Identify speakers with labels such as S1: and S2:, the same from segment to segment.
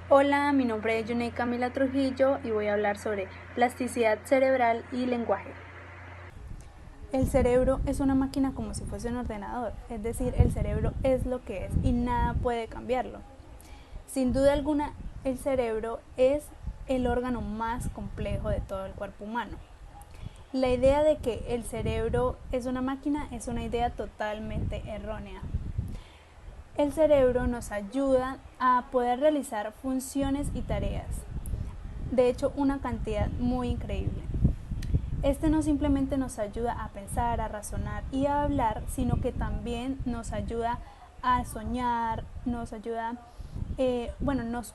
S1: Hola, mi nombre es Yunei Camila Trujillo y voy a hablar sobre plasticidad cerebral y lenguaje. El cerebro es una máquina como si fuese un ordenador, es decir, el cerebro es lo que es y nada puede cambiarlo. Sin duda alguna, el cerebro es el órgano más complejo de todo el cuerpo humano. La idea de que el cerebro es una máquina es una idea totalmente errónea. El cerebro nos ayuda a poder realizar funciones y tareas, de hecho una cantidad muy increíble. Este no simplemente nos ayuda a pensar, a razonar y a hablar, sino que también nos ayuda a soñar, nos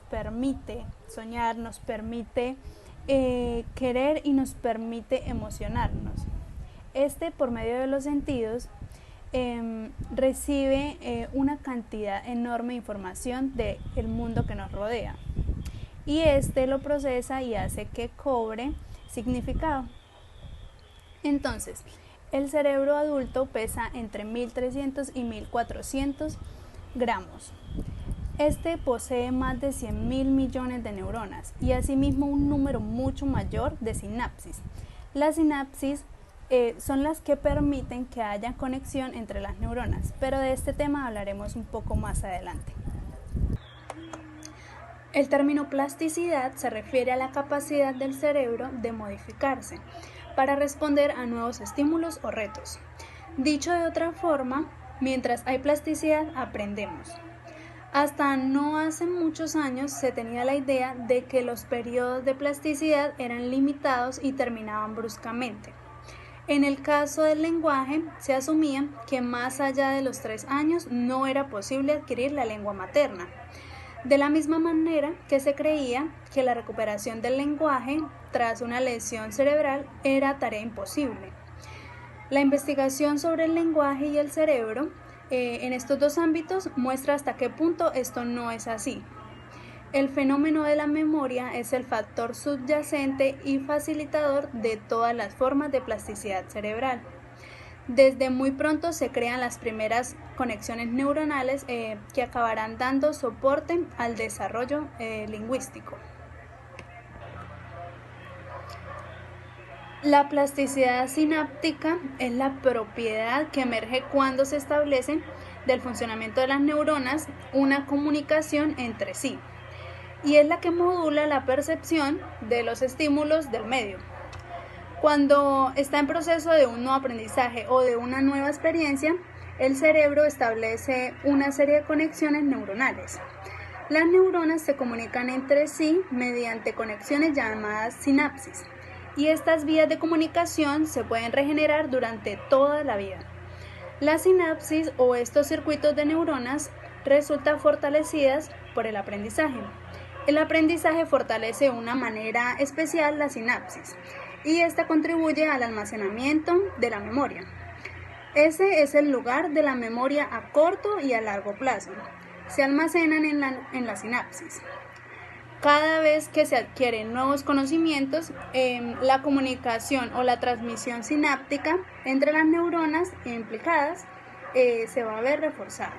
S1: permite soñar, nos permite querer y nos permite emocionarnos. Por medio de los sentidos, recibe una cantidad enorme de información del mundo que nos rodea y lo procesa y hace que cobre significado. Entonces, el cerebro adulto pesa entre 1300 y 1400 gramos. Posee más de 100.000 millones de neuronas y asimismo un número mucho mayor de sinapsis. Las sinapsis son las que permiten que haya conexión entre las neuronas, pero de este tema hablaremos un poco más adelante. El término plasticidad se refiere a la capacidad del cerebro de modificarse para responder a nuevos estímulos o retos. Dicho de otra forma, mientras hay plasticidad, aprendemos. Hasta no hace muchos años se tenía la idea de que los periodos de plasticidad eran limitados y terminaban bruscamente. En el caso del lenguaje, se asumía que más allá de los 3 años no era posible adquirir la lengua materna. De la misma manera que se creía que la recuperación del lenguaje tras una lesión cerebral era tarea imposible. La investigación sobre el lenguaje y el cerebro en estos dos ámbitos muestra hasta qué punto esto no es así. El fenómeno de la memoria es el factor subyacente y facilitador de todas las formas de plasticidad cerebral. Desde muy pronto se crean las primeras conexiones neuronales que acabarán dando soporte al desarrollo lingüístico. La plasticidad sináptica es la propiedad que emerge cuando se establece del funcionamiento de las neuronas una comunicación entre sí, y es la que modula la percepción de los estímulos del medio. Cuando está en proceso de un nuevo aprendizaje o de una nueva experiencia, el cerebro establece una serie de conexiones neuronales. Las neuronas se comunican entre sí mediante conexiones llamadas sinapsis, y estas vías de comunicación se pueden regenerar durante toda la vida. Las sinapsis o estos circuitos de neuronas resultan fortalecidas por el aprendizaje. El aprendizaje fortalece de una manera especial la sinapsis y esta contribuye al almacenamiento de la memoria. Ese es el lugar de la memoria a corto y a largo plazo. Se almacenan en la sinapsis. Cada vez que se adquieren nuevos conocimientos, la comunicación o la transmisión sináptica entre las neuronas implicadas se va a ver reforzada.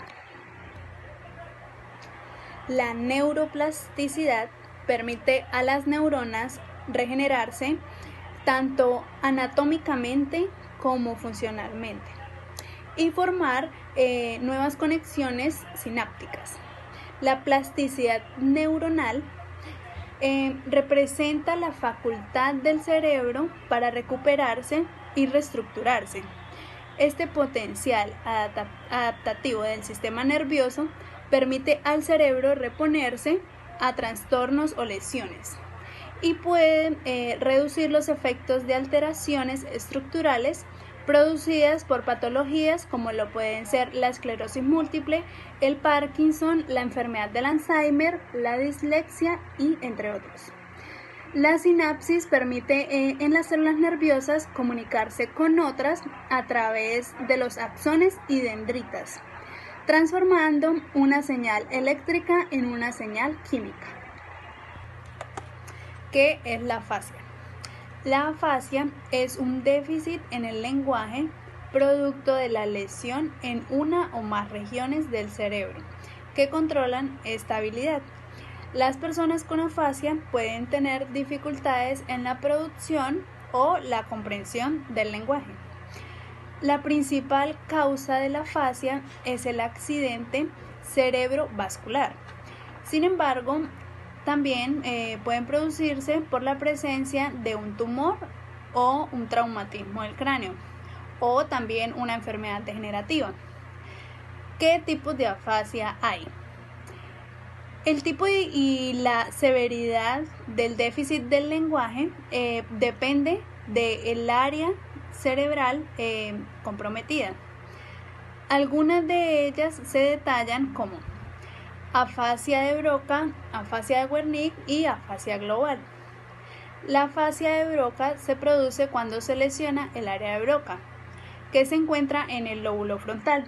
S1: La neuroplasticidad permite a las neuronas regenerarse tanto anatómicamente como funcionalmente y formar nuevas conexiones sinápticas. La plasticidad neuronal representa la facultad del cerebro para recuperarse y reestructurarse. Este potencial adaptativo del sistema nervioso permite al cerebro reponerse a trastornos o lesiones y puede reducir los efectos de alteraciones estructurales producidas por patologías como lo pueden ser la esclerosis múltiple, el Parkinson, la enfermedad del Alzheimer, la dislexia y entre otros. La sinapsis permite en las células nerviosas comunicarse con otras a través de los axones y dendritas, transformando una señal eléctrica en una señal química. ¿Qué es la afasia? La afasia es un déficit en el lenguaje producto de la lesión en una o más regiones del cerebro que controlan esta habilidad. Las personas con afasia pueden tener dificultades en la producción o la comprensión del lenguaje. La principal causa de la afasia es el accidente cerebrovascular. Sin embargo, también pueden producirse por la presencia de un tumor o un traumatismo del cráneo, o también una enfermedad degenerativa. ¿Qué tipos de afasia hay? El tipo y la severidad del déficit del lenguaje depende del área cerebral comprometida. Algunas de ellas se detallan como afasia de Broca, afasia de Wernicke y afasia global. La afasia de Broca se produce cuando se lesiona el área de Broca, que se encuentra en el lóbulo frontal.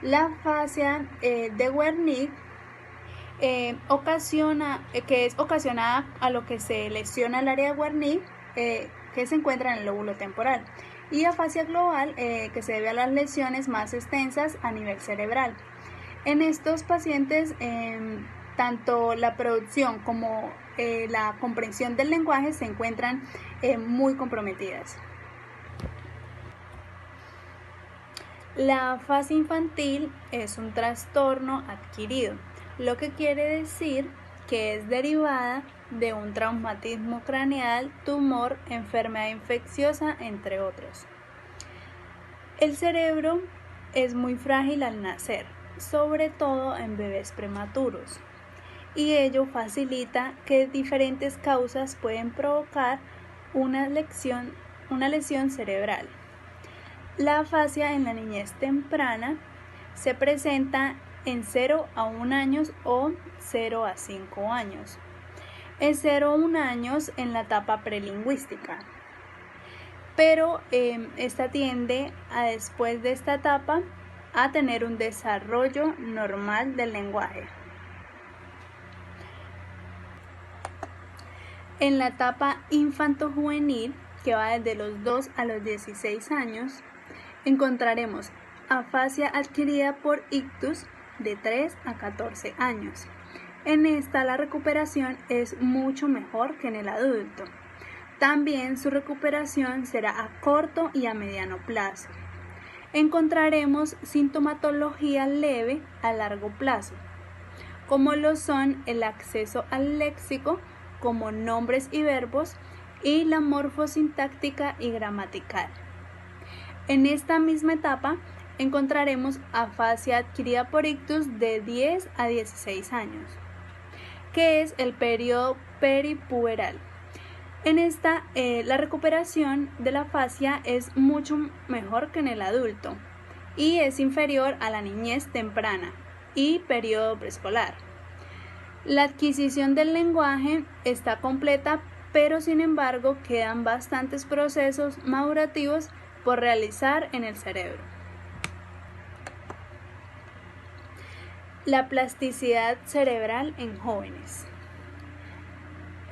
S1: La afasia de Wernicke que es ocasionada a lo que se lesiona el área de Wernicke, que se encuentra en el lóbulo temporal, y afasia global, que se debe a las lesiones más extensas a nivel cerebral. En estos pacientes, tanto la producción como la comprensión del lenguaje se encuentran muy comprometidas. La afasia infantil es un trastorno adquirido, lo que quiere decir que es derivada de un traumatismo craneal, tumor, enfermedad infecciosa, entre otros. El cerebro es muy frágil al nacer, sobre todo en bebés prematuros, y ello facilita que diferentes causas pueden provocar una lesión cerebral. La afasia en la niñez temprana se presenta en 0 a 1 años o 0 a 5 años. En 0 a 1 años en la etapa prelingüística. Pero esta tiende a, después de esta etapa, a tener un desarrollo normal del lenguaje. En la etapa infanto-juvenil, que va desde los 2 a los 16 años, encontraremos afasia adquirida por ictus de 3 a 14 años. En esta la recuperación es mucho mejor que en el adulto. También su recuperación será a corto y a mediano plazo. Encontraremos sintomatología leve a largo plazo, como lo son el acceso al léxico, como nombres y verbos, y la morfosintáctica y gramatical. En esta misma etapa encontraremos afasia adquirida por ictus de 10 a 16 años, que es el periodo peripuberal. En esta, la recuperación de la afasia es mucho mejor que en el adulto y es inferior a la niñez temprana y periodo preescolar. La adquisición del lenguaje está completa, pero sin embargo quedan bastantes procesos madurativos por realizar en el cerebro. La plasticidad cerebral en jóvenes.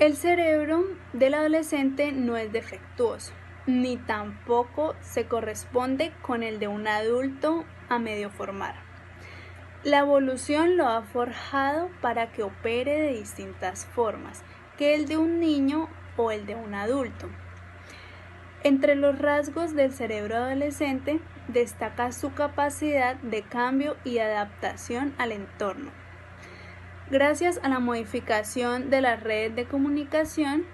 S1: El cerebro del adolescente no es defectuoso, ni tampoco se corresponde con el de un adulto a medio formar. La evolución lo ha forjado para que opere de distintas formas que el de un niño o el de un adulto. Entre los rasgos del cerebro adolescente destaca su capacidad de cambio y adaptación al entorno, gracias a la modificación de las redes de comunicación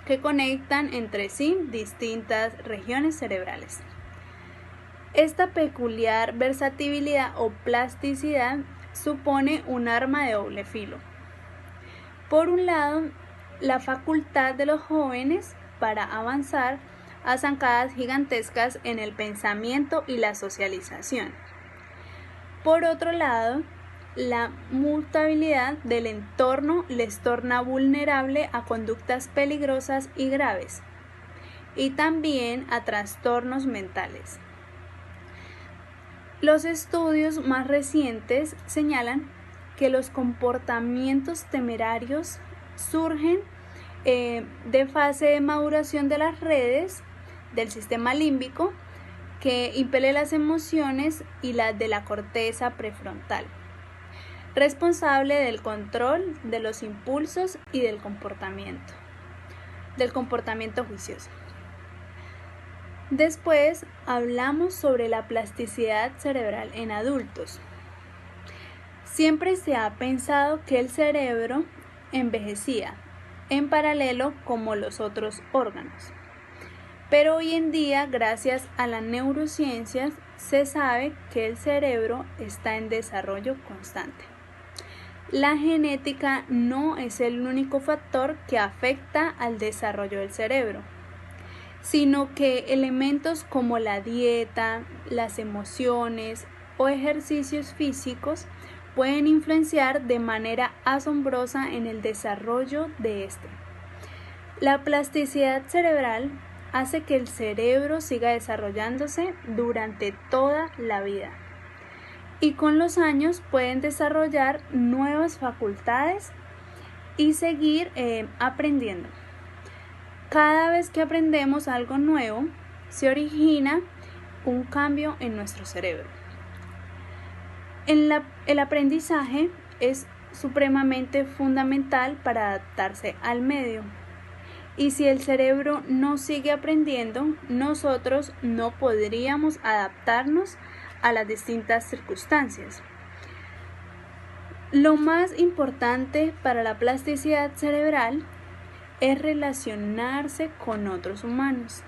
S1: que conectan entre sí distintas regiones cerebrales. Esta peculiar versatilidad o plasticidad supone un arma de doble filo. Por un lado, la facultad de los jóvenes para avanzar a zancadas gigantescas en el pensamiento y la socialización. Por otro lado, la mutabilidad del entorno les torna vulnerable a conductas peligrosas y graves, y también a trastornos mentales. Los estudios más recientes señalan que los comportamientos temerarios surgen de fase de maduración de las redes del sistema límbico que impele las emociones y las de la corteza prefrontal. responsable del control de los impulsos y del comportamiento juicioso. Después hablamos sobre la plasticidad cerebral en adultos. Siempre se ha pensado que el cerebro envejecía en paralelo como los otros órganos. Pero hoy en día, gracias a las neurociencias, se sabe que el cerebro está en desarrollo constante. La genética no es el único factor que afecta al desarrollo del cerebro, sino que elementos como la dieta, las emociones o ejercicios físicos pueden influenciar de manera asombrosa en el desarrollo de este. La plasticidad cerebral hace que el cerebro siga desarrollándose durante toda la vida y con los años pueden desarrollar nuevas facultades y seguir aprendiendo. Cada vez que aprendemos algo nuevo, se origina un cambio en nuestro cerebro. El aprendizaje es supremamente fundamental para adaptarse al medio. Y si el cerebro no sigue aprendiendo, nosotros no podríamos adaptarnos a las distintas circunstancias. Lo más importante para la plasticidad cerebral es relacionarse con otros humanos.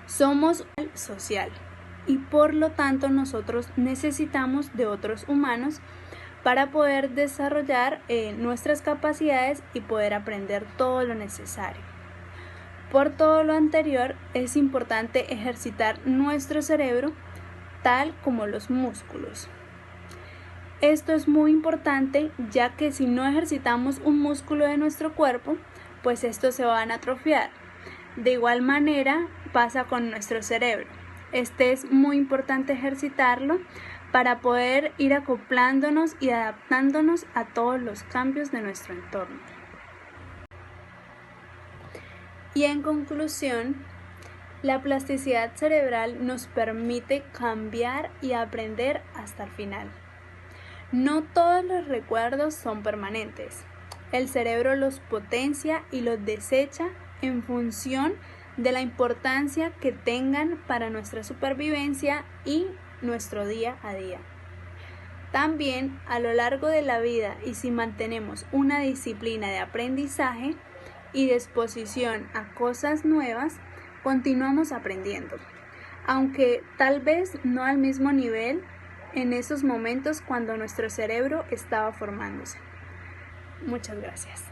S1: Somos social y por lo tanto nosotros necesitamos de otros humanos para poder desarrollar nuestras capacidades y poder aprender todo lo necesario. Por todo lo anterior, es importante ejercitar nuestro cerebro tal como los músculos. Esto es muy importante ya que si no ejercitamos un músculo de nuestro cuerpo, pues estos se van a atrofiar. De igual manera pasa con nuestro cerebro. Este es muy importante ejercitarlo para poder ir acoplándonos y adaptándonos a todos los cambios de nuestro entorno. Y en conclusión, la plasticidad cerebral nos permite cambiar y aprender hasta el final. No todos los recuerdos son permanentes. El cerebro los potencia y los desecha en función de la importancia que tengan para nuestra supervivencia y nuestro día a día. También a lo largo de la vida y si mantenemos una disciplina de aprendizaje y disposición a cosas nuevas, continuamos aprendiendo, aunque tal vez no al mismo nivel en esos momentos cuando nuestro cerebro estaba formándose. Muchas gracias.